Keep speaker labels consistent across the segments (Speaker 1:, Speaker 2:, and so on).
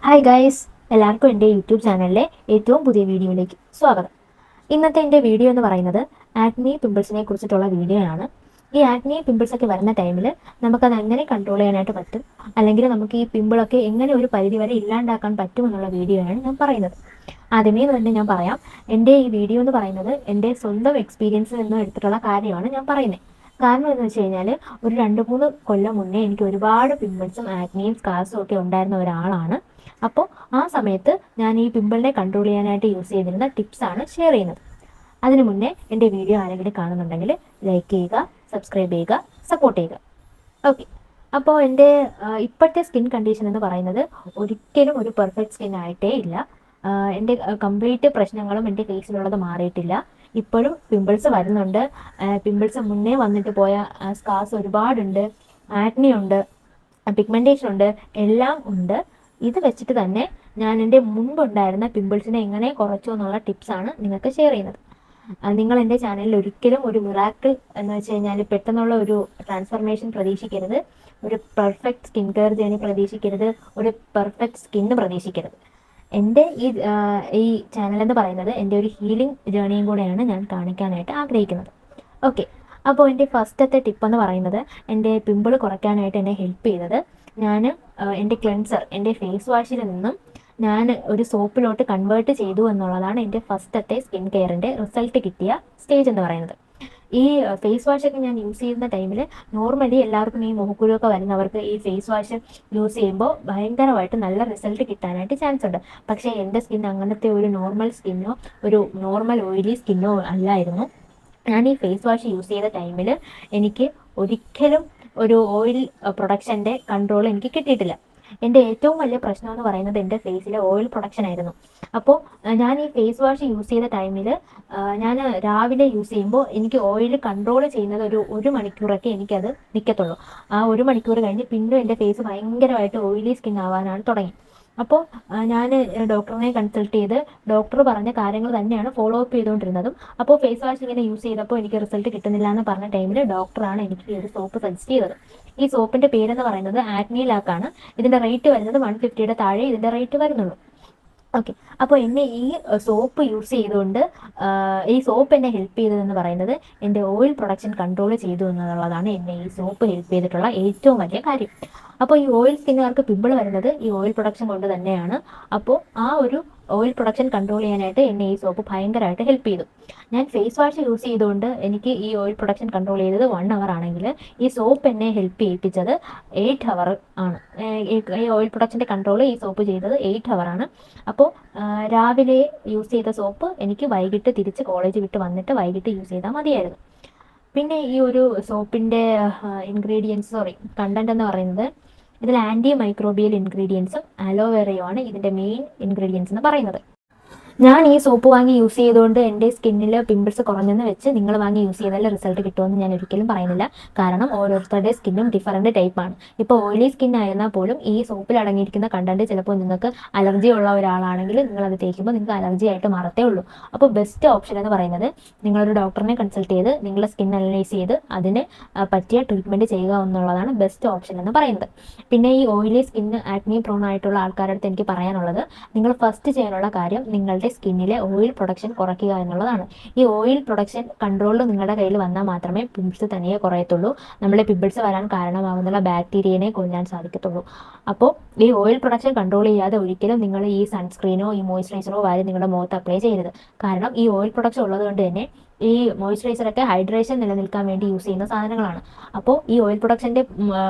Speaker 1: Hi guys, എല്ലാവർക്കും എൻ്റെ YouTube ചാനലിലെ ഏറ്റവും പുതിയ വീഡിയോയിലേക്ക് സ്വാഗതം. ഇന്നത്തെ എൻ്റെ വീഡിയോ എന്ന് പറയുന്നത് ആക്നി പിമ്പിൾസിനെ കുറിച്ചിട്ടുള്ള വീഡിയോ ആണ്. ഈ ആക്നി പിമ്പിൾസ് ഒക്കെ വരുന്ന ടൈമിൽ നമുക്കത് എങ്ങനെ കൺട്രോൾ ചെയ്യാനായിട്ട് പറ്റും, അല്ലെങ്കിൽ നമുക്ക് ഈ പിമ്പിളൊക്കെ എങ്ങനെ ഒരു പരിധി വരെ ഇല്ലാണ്ടാക്കാൻ പറ്റും എന്നുള്ള വീഡിയോ ആണ് ഞാൻ പറയുന്നത്. ആദ്യമേ തന്നെ ഞാൻ പറയാം, എൻ്റെ ഈ വീഡിയോ എന്ന് പറയുന്നത് എൻ്റെ സ്വന്തം എക്സ്പീരിയൻസിൽ നിന്ന് എടുത്തിട്ടുള്ള കാര്യമാണ് ഞാൻ പറയുന്നത്. കാരണം എന്ന് വെച്ച് കഴിഞ്ഞാൽ ഒരു 2-3 കൊല്ലം മുന്നേ എനിക്ക് ഒരുപാട് പിമ്പിൾസും ആക്നിയും സ്കാർസും ഒക്കെ ഉണ്ടായിരുന്ന ഒരാളാണ്. അപ്പോൾ ആ സമയത്ത് ഞാൻ ഈ പിമ്പിളിനെ കൺട്രോൾ ചെയ്യാനായിട്ട് യൂസ് ചെയ്തിരുന്ന ടിപ്സാണ് ഷെയർ ചെയ്യുന്നത്. അതിനു മുന്നേ എൻ്റെ വീഡിയോ ആരെങ്കിലും കാണുന്നുണ്ടെങ്കിൽ ലൈക്ക് ചെയ്യുക, സബ്സ്ക്രൈബ് ചെയ്യുക, സപ്പോർട്ട് ചെയ്യുക. ഓക്കെ. അപ്പോൾ എൻ്റെ ഇപ്പോഴത്തെ സ്കിൻ കണ്ടീഷൻ എന്ന് പറയുന്നത് ഒരിക്കലും ഒരു പെർഫെക്റ്റ് സ്കിൻ ആയിട്ടേ ഇല്ല. എൻ്റെ കംപ്ലീറ്റ് പ്രശ്നങ്ങളും എൻ്റെ ഫേസിലുള്ളത് മാറിയിട്ടില്ല. ഇപ്പോഴും പിമ്പിൾസ് വരുന്നുണ്ട്. പിമ്പിൾസ് മുന്നേ വന്നിട്ട് പോയ സ്കാർസ് ഒരുപാടുണ്ട്, ആക്നി ഉണ്ട്, പിഗ്മെൻറ്റേഷൻ ഉണ്ട്, എല്ലാം ഉണ്ട്. ഇത് വെച്ചിട്ട് തന്നെ ഞാൻ എൻ്റെ മുമ്പുണ്ടായിരുന്ന പിമ്പിൾസിനെ എങ്ങനെ കുറച്ചു എന്നുള്ള ടിപ്സാണ് നിങ്ങൾക്ക് ഷെയർ ചെയ്യുന്നത്. നിങ്ങൾ എൻ്റെ ചാനലിൽ ഒരിക്കലും ഒരു മിറാക്കിൾ എന്ന് വെച്ച് കഴിഞ്ഞാൽ പെട്ടെന്നുള്ള ഒരു ട്രാൻസ്ഫർമേഷൻ പ്രതീക്ഷിക്കരുത്, ഒരു പെർഫെക്റ്റ് സ്കിൻ കെയർ ജേണി പ്രതീക്ഷിക്കരുത്, ഒരു പെർഫെക്റ്റ് സ്കിന്ന് പ്രതീക്ഷിക്കരുത്. എൻ്റെ ഈ ചാനൽ എന്ന് പറയുന്നത് എൻ്റെ ഒരു ഹീലിംഗ് ജേണിയും കൂടെയാണ് ഞാൻ കാണിക്കാനായിട്ട് ആഗ്രഹിക്കുന്നത്. ഓക്കെ. അപ്പോൾ എൻ്റെ ഫസ്റ്റത്തെ ടിപ്പ് എന്ന് പറയുന്നത്, എൻ്റെ പിമ്പിൾ കുറയ്ക്കാനായിട്ട് എന്നെ ഹെൽപ്പ് ചെയ്തത്, ഞാൻ എൻ്റെ ക്ലെൻസർ എൻ്റെ ഫേസ് വാഷിൽ നിന്നും ഞാൻ ഒരു സോപ്പിലോട്ട് കൺവേർട്ട് ചെയ്തു എന്നുള്ളതാണ് എൻ്റെ ഫസ്റ്റത്തെ സ്കിൻ കെയറിൻ്റെ റിസൾട്ട് കിട്ടിയ സ്റ്റേജ് എന്ന് പറയുന്നത്. ഈ ഫേസ് വാഷൊക്കെ ഞാൻ യൂസ് ചെയ്യുന്ന ടൈമിൽ നോർമലി എല്ലാവർക്കും ഈ മുഖക്കുരുവൊക്കെ വരുന്നവർക്ക് ഈ ഫേസ് വാഷ് യൂസ് ചെയ്യുമ്പോൾ ഭയങ്കരമായിട്ട് നല്ല റിസൾട്ട് കിട്ടാനായിട്ട് ചാൻസ് ഉണ്ട്. പക്ഷേ എൻ്റെ സ്കിൻ അങ്ങനത്തെ ഒരു നോർമൽ സ്കിന്നോ ഒരു നോർമൽ ഓയിലി സ്കിന്നോ അല്ലായിരുന്നു. ഞാൻ ഈ ഫേസ് വാഷ് യൂസ് ചെയ്ത ടൈമിൽ എനിക്ക് ഒരിക്കലും ഒരു ഓയിൽ പ്രൊഡക്ഷൻ്റെ കൺട്രോൾ എനിക്ക് കിട്ടിയിട്ടില്ല. എൻ്റെ ഏറ്റവും വലിയ പ്രശ്നം എന്ന് പറയുന്നത് എൻ്റെ ഫേസിലെ ഓയിൽ പ്രൊഡക്ഷൻ ആയിരുന്നു. അപ്പോൾ ഞാൻ ഈ ഫേസ് വാഷ് യൂസ് ചെയ്ത ടൈമിൽ ഞാൻ രാവിലെ യൂസ് ചെയ്യുമ്പോൾ എനിക്ക് ഓയിൽ കൺട്രോൾ ചെയ്യുന്നത് ഒരു മണിക്കൂറൊക്കെ എനിക്കത് നിൽക്കത്തുള്ളൂ. ആ 1 മണിക്കൂർ കഴിഞ്ഞ് പിന്നെ എൻ്റെ ഫേസ് ഭയങ്കരമായിട്ട് ഓയിലി സ്കിൻ ആവാനാണ് തുടങ്ങി. അപ്പോൾ ഞാൻ ഡോക്ടറിനെ കൺസൾട്ട് ചെയ്ത് ഡോക്ടർ പറഞ്ഞ കാര്യങ്ങൾ തന്നെയാണ് ഫോളോ അപ്പ് ചെയ്തുകൊണ്ടിരുന്നതും. അപ്പോൾ ഫേസ് വാഷ് ഇങ്ങനെ യൂസ് ചെയ്തപ്പോൾ എനിക്ക് റിസൾട്ട് കിട്ടുന്നില്ല എന്ന് പറഞ്ഞ ടൈമിൽ ഡോക്ടറാണ് എനിക്ക് ഈ ഒരു സോപ്പ് സജസ്റ്റ് ചെയ്തത്. ഈ സോപ്പിൻ്റെ പേരെന്ന് പറയുന്നത് ആക്നി ലാക്കാണ്. ഇതിൻ്റെ റേറ്റ് വരുന്നത് 150യുടെ താഴെ ഇതിൻ്റെ റേറ്റ് വരുന്നുള്ളൂ. ഓക്കെ. അപ്പോൾ എന്നെ ഈ സോപ്പ് യൂസ് ചെയ്തുകൊണ്ട് ഈ സോപ്പ് എന്നെ ഹെൽപ്പ് ചെയ്തതെന്ന് പറയുന്നത് എൻ്റെ ഓയിൽ പ്രൊഡക്ഷൻ കൺട്രോൾ ചെയ്തു എന്നുള്ളതാണ് എന്നെ ഈ സോപ്പ് ഹെൽപ്പ് ചെയ്തിട്ടുള്ള ഏറ്റവും വലിയ കാര്യം. അപ്പോൾ ഈ ഓയിൽ സ്കിന്നുകാർക്ക് പിമ്പിൾ വരുന്നത് ഈ ഓയിൽ പ്രൊഡക്ഷൻ കൊണ്ട് തന്നെയാണ്. അപ്പോൾ ആ ഒരു ഓയിൽ പ്രൊഡക്ഷൻ കൺട്രോൾ ചെയ്യാനായിട്ട് എന്നെ ഈ സോപ്പ് ഭയങ്കരമായിട്ട് ഹെൽപ്പ് ചെയ്തു. ഞാൻ ഫേസ് വാഷ് യൂസ് ചെയ്തുകൊണ്ട് എനിക്ക് ഈ ഓയിൽ പ്രൊഡക്ഷൻ കൺട്രോൾ ചെയ്തത് 1 അവർ ആണെങ്കിൽ ഈ സോപ്പ് എന്നെ ഹെൽപ്പ് ചെയ്യിപ്പിച്ചത് 8 അവർ ആണ്. ഈ ഓയിൽ പ്രൊഡക്ഷൻ്റെ കൺട്രോൾ ഈ സോപ്പ് ചെയ്തത് 8 അവർ ആണ്. അപ്പോൾ രാവിലെ യൂസ് ചെയ്ത സോപ്പ് എനിക്ക് വൈകിട്ട് തിരിച്ച് കോളേജ് വിട്ട് വന്നിട്ട് വൈകിട്ട് യൂസ് ചെയ്താൽ മതിയായിരുന്നു. പിന്നെ ഈ ഒരു സോപ്പിൻ്റെ കണ്ടന്റ് എന്ന് പറയുന്നത്, ഇതിൽ ആൻറ്റി മൈക്രോബിയൽ ഇൻഗ്രീഡിയൻസും അലോവേറയുമാണ് ഇതിൻ്റെ മെയിൻ ഇൻഗ്രീഡിയൻസ് എന്ന് പറയുന്നത്. ഞാൻ ഈ സോപ്പ് വാങ്ങി യൂസ് ചെയ്തുകൊണ്ട് എൻ്റെ സ്കിന്നിൽ പിമ്പിൾസ് കുറഞ്ഞെന്ന് വെച്ച് നിങ്ങൾ വാങ്ങി യൂസ് ചെയ്താൽ റിസൾട്ട് കിട്ടുമെന്ന് ഞാൻ ഒരിക്കലും പറയുന്നില്ല. കാരണം ഓരോരുത്തരുടെ സ്കിന്നും ഡിഫറൻറ്റ് ടൈപ്പാണ്. ഇപ്പോൾ ഓയിലി സ്കിൻ ആയിരുന്നാൽ പോലും ഈ സോപ്പിൽ അടങ്ങിയിരിക്കുന്ന കണ്ടന്റ് ചിലപ്പോൾ നിങ്ങൾക്ക് അലർജി ഉള്ള ഒരാളാണെങ്കിൽ നിങ്ങളത് തേക്കുമ്പോൾ നിങ്ങൾക്ക് അലർജി ആയിട്ട് മാറത്തേ ഉള്ളൂ. അപ്പോൾ ബെസ്റ്റ് ഓപ്ഷൻ എന്ന് പറയുന്നത് നിങ്ങളൊരു ഡോക്ടറിനെ കൺസൾട്ട് ചെയ്ത് നിങ്ങളുടെ സ്കിൻ അനലൈസ് ചെയ്ത് അതിന് പറ്റിയ ട്രീറ്റ്മെൻറ്റ് ചെയ്യുക എന്നുള്ളതാണ് ബെസ്റ്റ് ഓപ്ഷൻ എന്ന് പറയുന്നത്. പിന്നെ ഈ ഓയിലി സ്കിന്ന് ആക്നി പ്രോൺ ആയിട്ടുള്ള ആൾക്കാരുടെ അടുത്ത് എനിക്ക് പറയാനുള്ളത്, നിങ്ങൾ ഫസ്റ്റ് ചെയ്യാനുള്ള കാര്യം നിങ്ങളുടെ സ്കിന്നിലെ ഓയിൽ പ്രൊഡക്ഷൻ കുറയ്ക്കുക എന്നുള്ളതാണ്. ഈ ഓയിൽ പ്രൊഡക്ഷൻ കൺട്രോൾ നിങ്ങളുടെ കയ്യിൽ വന്നാൽ മാത്രമേ പിമ്പിൾസ് തനിയെ കുറയത്തുള്ളൂ. നമ്മളെ പിമ്പിൾസ് വരാൻ കാരണമാകുന്ന ബാക്ടീരിയനെ കൊല്ലാൻ സാധിക്കത്തുള്ളൂ. അപ്പോൾ ഈ ഓയിൽ പ്രൊഡക്ഷൻ കൺട്രോൾ ചെയ്യാതെ ഒരിക്കലും നിങ്ങൾ ഈ സൺസ്ക്രീനോ ഈ മോയ്സ്ചറൈസറോ വാരി നിങ്ങളുടെ മുഖത്ത് അപ്ലൈ ചെയ്യരുത്. കാരണം ഈ ഓയിൽ പ്രൊഡക്ഷൻ ഉള്ളത് കൊണ്ട് തന്നെ ഈ മോയ്സ്ചറൈസറൊക്കെ ഹൈഡ്രേഷൻ നിലനിൽക്കാൻ വേണ്ടി യൂസ് ചെയ്യുന്ന സാധനങ്ങളാണ്. അപ്പോൾ ഈ ഓയിൽ പ്രൊഡക്ഷൻ്റെ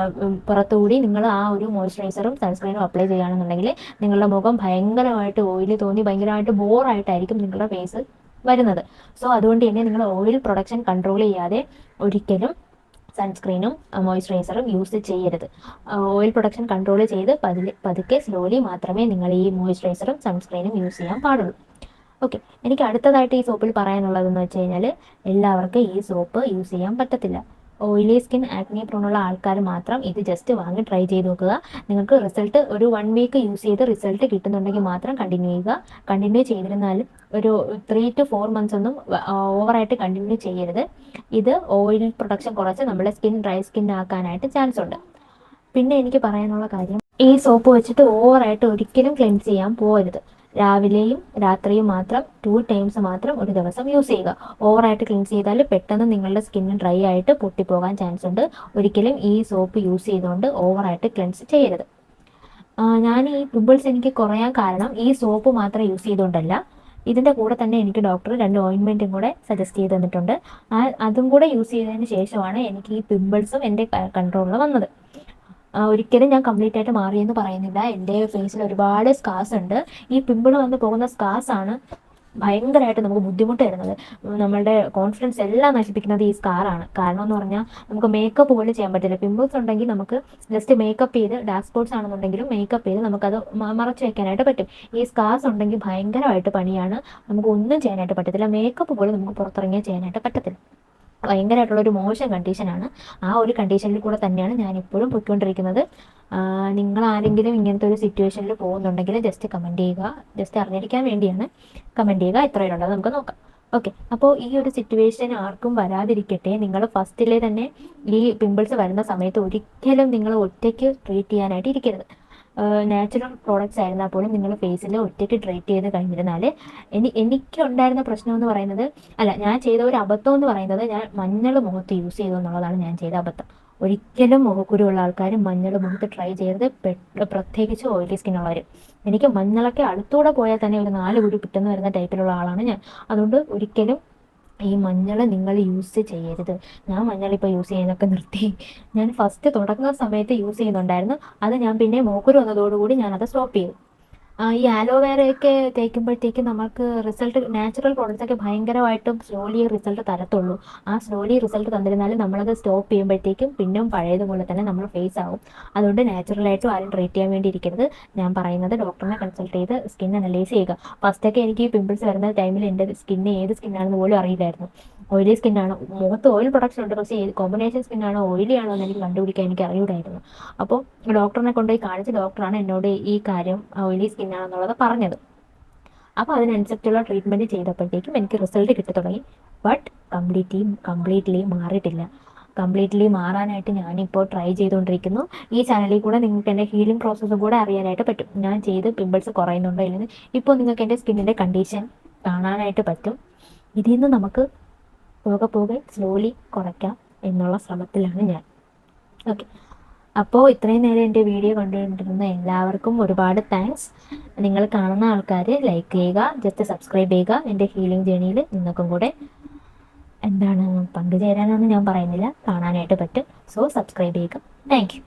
Speaker 1: പുറത്തുകൂടി നിങ്ങൾ ആ ഒരു മോയ്സ്ചറൈസറും സൺസ്ക്രീനും അപ്ലൈ ചെയ്യുകയാണെന്നുണ്ടെങ്കിൽ നിങ്ങളുടെ മുഖം ഭയങ്കരമായിട്ട് ഓയിലി തോന്നി ഭയങ്കരമായിട്ട് ബോറായിട്ടായിരിക്കും നിങ്ങളുടെ ഫേസ് വരുന്നത്. സോ അതുകൊണ്ട് തന്നെ നിങ്ങൾ ഓയിൽ പ്രൊഡക്ഷൻ കൺട്രോൾ ചെയ്യാതെ ഒരിക്കലും സൺസ്ക്രീനും മോയ്സ്ചറൈസറും യൂസ് ചെയ്യരുത്. ഓയിൽ പ്രൊഡക്ഷൻ കൺട്രോൾ ചെയ്ത് പതുക്കെ സ്ലോലി മാത്രമേ നിങ്ങൾ ഈ മോയ്സ്ചറൈസറും സൺസ്ക്രീനും യൂസ് ചെയ്യാൻ പാടുള്ളൂ. ഓക്കെ. എനിക്ക് അടുത്തതായിട്ട് ഈ സോപ്പിൽ പറയാനുള്ളതെന്ന് വെച്ച് കഴിഞ്ഞാൽ, എല്ലാവർക്കും ഈ സോപ്പ് യൂസ് ചെയ്യാൻ പറ്റത്തില്ല. ഓയിലി സ്കിൻ ആക്നി പ്രോണുള്ള ആൾക്കാർ മാത്രം ഇത് ജസ്റ്റ് വാങ്ങി ട്രൈ ചെയ്ത് നോക്കുക. നിങ്ങൾക്ക് റിസൾട്ട് ഒരു 1 വീക്ക് യൂസ് ചെയ്ത് റിസൾട്ട് കിട്ടുന്നുണ്ടെങ്കിൽ മാത്രം കണ്ടിന്യൂ ചെയ്യുക. കണ്ടിന്യൂ ചെയ്തിരുന്നാലും ഒരു 3 to 4 months ഒന്നും ഓവറായിട്ട് കണ്ടിന്യൂ ചെയ്യരുത്. ഇത് ഓയിൽ പ്രൊഡക്ഷൻ കുറച്ച് നമ്മുടെ സ്കിൻ ഡ്രൈ സ്കിൻ ആക്കാനായിട്ട് ചാൻസ് ഉണ്ട്. പിന്നെ എനിക്ക് പറയാനുള്ള കാര്യം, ഈ സോപ്പ് വെച്ചിട്ട് ഓവറായിട്ട് ഒരിക്കലും ക്ലെൻസ് ചെയ്യാൻ പോകരുത്. രാവിലെയും രാത്രിയും മാത്രം 2 ടൈംസ് മാത്രം ഒരു ദിവസം യൂസ് ചെയ്യുക. ഓവറായിട്ട് ക്ലെൻസ് ചെയ്താൽ പെട്ടെന്ന് നിങ്ങളുടെ സ്കിന്ന് ഡ്രൈ ആയിട്ട് പൊട്ടിപ്പോകാൻ ചാൻസ് ഉണ്ട്. ഒരിക്കലും ഈ സോപ്പ് യൂസ് ചെയ്തുകൊണ്ട് ഓവറായിട്ട് ക്ലെൻസ് ചെയ്യരുത്. ഞാൻ ഈ പിമ്പിൾസ് എനിക്ക് കുറയാൻ കാരണം ഈ സോപ്പ് മാത്രം യൂസ് ചെയ്തുകൊണ്ടല്ല. ഇതിൻ്റെ കൂടെ തന്നെ എനിക്ക് ഡോക്ടർ 2 ഓയിൻമെൻറ്റും കൂടെ സജസ്റ്റ് ചെയ്ത് തന്നിട്ടുണ്ട്. അതും കൂടെ യൂസ് ചെയ്തതിന് ശേഷമാണ് എനിക്ക് ഈ പിമ്പിൾസും എൻ്റെ കൺട്രോളിൽ വന്നത്. ഒരിക്കലും ഞാൻ കംപ്ലീറ്റ് ആയിട്ട് മാറിയെന്ന് പറയുന്നില്ല. എൻ്റെ ഫേസിൽ ഒരുപാട് സ്കാർസ് ഉണ്ട്. ഈ പിമ്പിൾ വന്ന് പോകുന്ന സ്കാർസ് ആണ് ഭയങ്കരമായിട്ട് നമുക്ക് ബുദ്ധിമുട്ട് തരുന്നത്. നമ്മളുടെ കോൺഫിഡൻസ് എല്ലാം നശിപ്പിക്കുന്നത് ഈ സ്കാറാണ്. കാരണം എന്ന് പറഞ്ഞാൽ നമുക്ക് മേക്കപ്പ് പോലും ചെയ്യാൻ പറ്റില്ല. പിമ്പിൾസ് ഉണ്ടെങ്കിൽ നമുക്ക് ജസ്റ്റ് മേക്കപ്പ് ചെയ്ത്, ഡാർക്ക് സ്പോട്ട്സ് ആണെന്നുണ്ടെങ്കിലും മേക്കപ്പ് ചെയ്ത് നമുക്കത് മറച്ചു വെക്കാനായിട്ട് പറ്റും. ഈ സ്കാർസ് ഉണ്ടെങ്കിൽ ഭയങ്കരമായിട്ട് പണിയാണ്. നമുക്ക് ഒന്നും ചെയ്യാനായിട്ട് പറ്റത്തില്ല. മേക്കപ്പ് പോലും നമുക്ക് പുറത്തിറങ്ങിയാൽ ചെയ്യാനായിട്ട് പറ്റത്തില്ല. ഭയങ്കരമായിട്ടുള്ളൊരു മോശം കണ്ടീഷനാണ്. ആ ഒരു കണ്ടീഷനിൽ കൂടെ തന്നെയാണ് ഞാൻ ഇപ്പോഴും പോയിക്കൊണ്ടിരിക്കുന്നത്. നിങ്ങൾ ആരെങ്കിലും ഇങ്ങനത്തെ ഒരു സിറ്റുവേഷനിൽ പോകുന്നുണ്ടെങ്കിൽ ജസ്റ്റ് കമൻറ്റ് ചെയ്യുക. ജസ്റ്റ് അറിഞ്ഞിരിക്കാൻ വേണ്ടിയാണ് കമൻറ്റ് ചെയ്യുക. എത്രയുള്ളത് നമുക്ക് നോക്കാം. ഓക്കെ, അപ്പോൾ ഈ ഒരു സിറ്റുവേഷൻ ആർക്കും വരാതിരിക്കട്ടെ. നിങ്ങൾ ഫസ്റ്റിലെ തന്നെ ഈ പിമ്പിൾസ് വരുന്ന സമയത്ത് ഒരിക്കലും നിങ്ങൾ ഒറ്റയ്ക്ക് ട്രീറ്റ് ചെയ്യാനായിട്ട് ഇരിക്കരുത്. നാച്ചുറൽ പ്രോഡക്റ്റ്സ് ആയിരുന്നാൽ പോലും നിങ്ങൾ ഫേസിൽ ഒറ്റയ്ക്ക് ട്രീറ്റ് ചെയ്ത് കഴിഞ്ഞിരുന്നാൽ എനിക്കുണ്ടായിരുന്ന പ്രശ്നം എന്ന് പറയുന്നത്, ഞാൻ ചെയ്ത ഒരു അബദ്ധം എന്ന് പറയുന്നത്, ഞാൻ മഞ്ഞൾ മുഖത്ത് യൂസ് ചെയ്തു എന്നുള്ളതാണ് ഞാൻ ചെയ്ത അബദ്ധം. ഒരിക്കലും മുഖക്കുരുവുള്ള ആൾക്കാർ മഞ്ഞൾ മുഖത്ത് ട്രൈ ചെയ്യരുത്, പ്രത്യേകിച്ച് ഓയിലി സ്കിന്നുള്ളവർ. എനിക്ക് മഞ്ഞളൊക്കെ അടുത്തൂടെ പോയാൽ തന്നെ ഒരു 4 കുരു പിറ്റെന്ന് വരുന്ന ടൈപ്പിലുള്ള ആളാണ് ഞാൻ. അതുകൊണ്ട് ഒരിക്കലും ഈ മഞ്ഞൾ നിങ്ങൾ യൂസ് ചെയ്യരുത്. ഞാൻ മഞ്ഞൾ ഇപ്പോൾ യൂസ് ചെയ്യുന്നതൊക്കെ നിർത്തി. ഞാൻ ഫസ്റ്റ് തുടങ്ങുന്ന സമയത്ത് യൂസ് ചെയ്യുന്നുണ്ടായിരുന്നു. അത് ഞാൻ പിന്നെ മോക്കുരു വന്നതോടുകൂടി ഞാനത് സ്റ്റോപ്പ് ചെയ്തു. ഈ ആലോവേറയൊക്കെ തേക്കുമ്പോഴത്തേക്കും നമുക്ക് റിസൾട്ട്, നാച്ചുറൽ പ്രോഡക്റ്റ്സ് ഒക്കെ ഭയങ്കരമായിട്ടും സ്ലോലി റിസൾട്ട് തരത്തുള്ളൂ. ആ സ്ലോലി റിസൾട്ട് തന്നിരുന്നാലും നമ്മളത് സ്റ്റോപ്പ് ചെയ്യുമ്പോഴത്തേക്കും പിന്നും പഴയതുപോലെ തന്നെ നമ്മൾ ഫേസ് ആവും. അതുകൊണ്ട് നാച്ചുറലായിട്ടും ആരും ട്രീറ്റ് ചെയ്യാൻ വേണ്ടി ഇരിക്കരുത്. ഞാൻ പറയുന്നത് ഡോക്ടറിനെ കൺസൾട്ട് ചെയ്ത് സ്കിൻ അനലൈസ് ചെയ്യുക. ഫസ്റ്റൊക്കെ എനിക്ക് ഈ പിമ്പിൾസ് വരുന്ന ടൈമിൽ എൻ്റെ സ്കിന്ന് ഏത് സ്കിന്നാണെന്ന് പോലും അറിയില്ലായിരുന്നു. ഓയിലി സ്കിന്നാണ്, മുഖത്ത് ഓയിൽ പ്രൊഡക്ഷൻ ഉണ്ട്, പക്ഷേ ഏത് കോമ്പിനേഷൻ സ്കിന്നാണോ ഓയിലി ആണോ എന്ന് എനിക്ക് കണ്ടുപിടിക്കാൻ എനിക്ക് അറിയില്ലായിരുന്നു. അപ്പോൾ ഡോക്ടറിനെ കൊണ്ടുപോയി കാണിച്ച് ഡോക്ടറാണ് എന്നോട് ഈ കാര്യം ഓയിലി സ്കിന്നാണെന്നുള്ളത് പറഞ്ഞത്. അപ്പോൾ അതിനനുസരിച്ചുള്ള ട്രീറ്റ്മെൻറ്റ് ചെയ്തപ്പോഴത്തേക്കും എനിക്ക് റിസൾട്ട് കിട്ടി തുടങ്ങി. ബട്ട് കംപ്ലീറ്റ്ലി മാറിയിട്ടില്ല. കംപ്ലീറ്റ്ലി മാറാനായിട്ട് ഞാനിപ്പോൾ ട്രൈ ചെയ്തുകൊണ്ടിരിക്കുന്നു. ഈ ചാനലിൽ കൂടെ നിങ്ങൾക്ക് എൻ്റെ ഹീലിംഗ് പ്രോസസ്സും കൂടെ അറിയാനായിട്ട് പറ്റും. ഞാൻ ചെയ്ത് പിമ്പിൾസ് കുറയുന്നുണ്ടോ ഇല്ലെന്ന് ഇപ്പോൾ നിങ്ങൾക്ക് എൻ്റെ സ്കിന്നിൻ്റെ കണ്ടീഷൻ കാണാനായിട്ട് പറ്റും. ഇതിൽ നിന്ന് നമുക്ക് പോകെ സ്ലോലി കുറയ്ക്കാം എന്നുള്ള ശ്രമത്തിലാണ് ഞാൻ. ഓക്കെ, അപ്പോൾ ഇത്രയും നേരം എൻ്റെ വീഡിയോ കണ്ടുകൊണ്ടിരുന്ന എല്ലാവർക്കും ഒരുപാട് താങ്ക്സ്. നിങ്ങൾ കാണുന്ന ആൾക്കാർ ലൈക്ക് ചെയ്യുക, ജസ്റ്റ് സബ്സ്ക്രൈബ് ചെയ്യുക. എൻ്റെ ഹീലിംഗ് ജേണിയിൽ നിങ്ങൾക്കും കൂടെ പങ്കുചേരാനൊന്നും ഞാൻ പറയുന്നില്ല, കാണാനായിട്ട് പറ്റും. സോ സബ്സ്ക്രൈബ് ചെയ്യുക. Thank you.